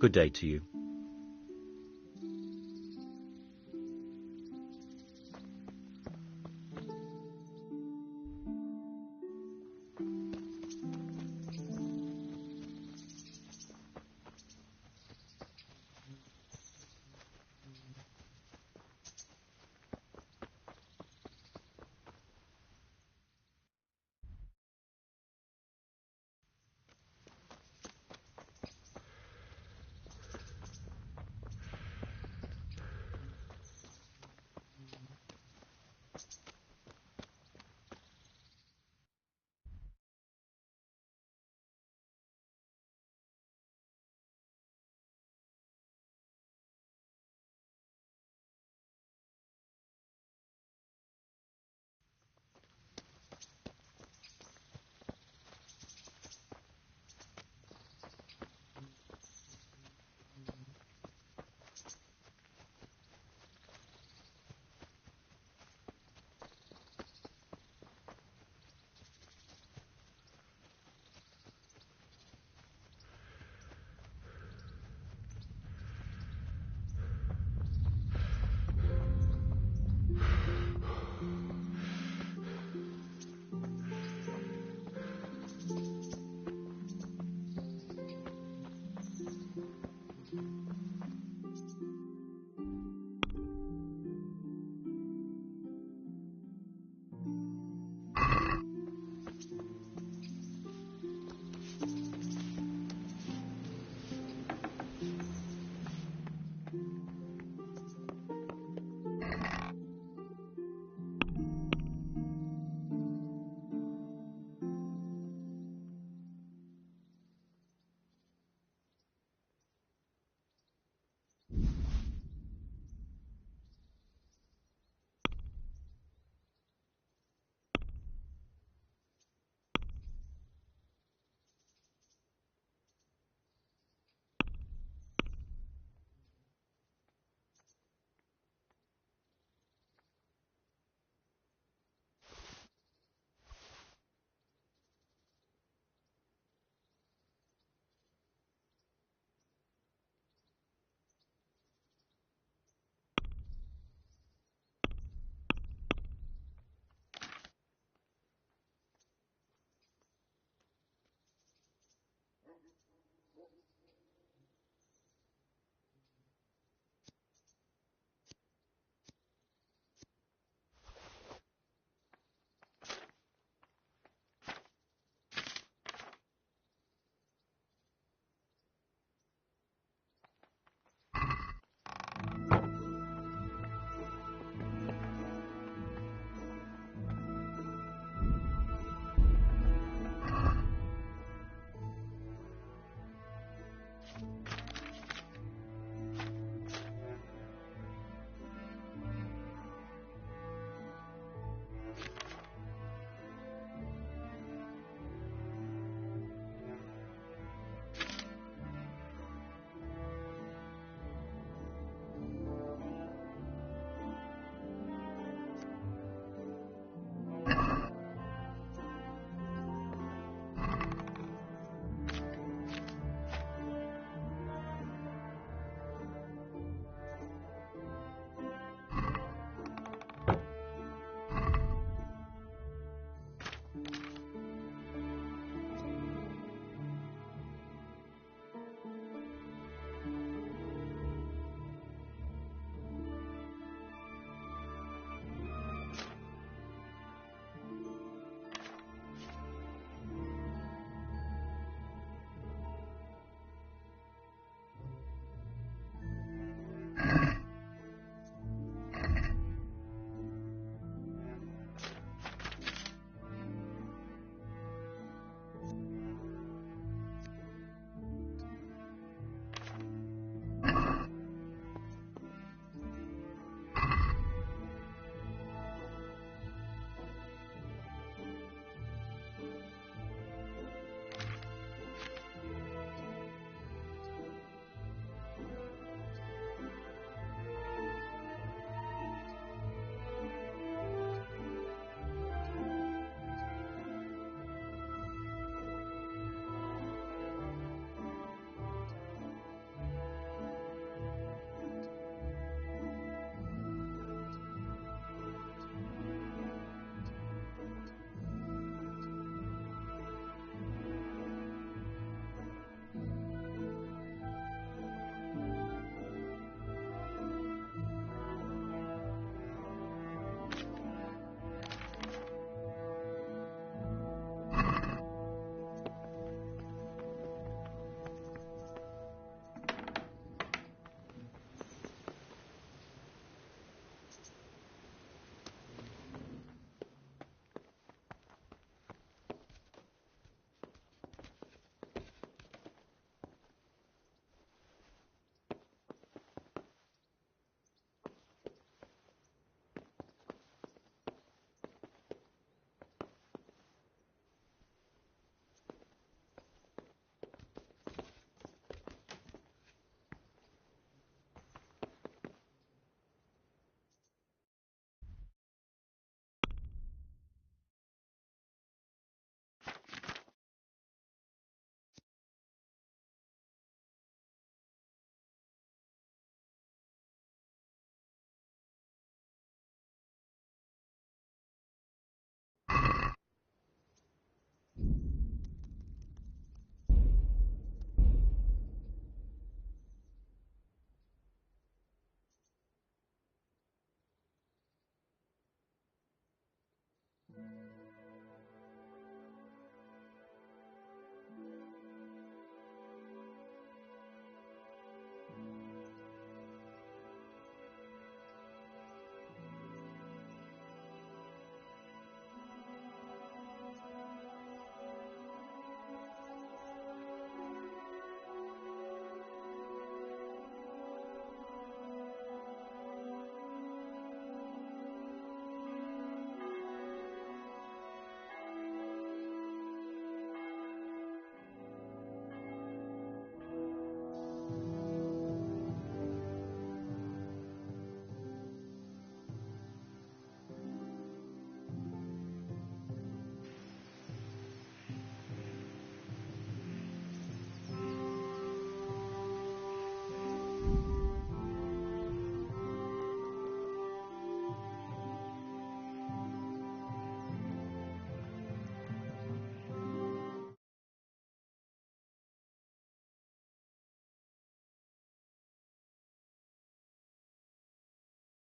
Good day to you.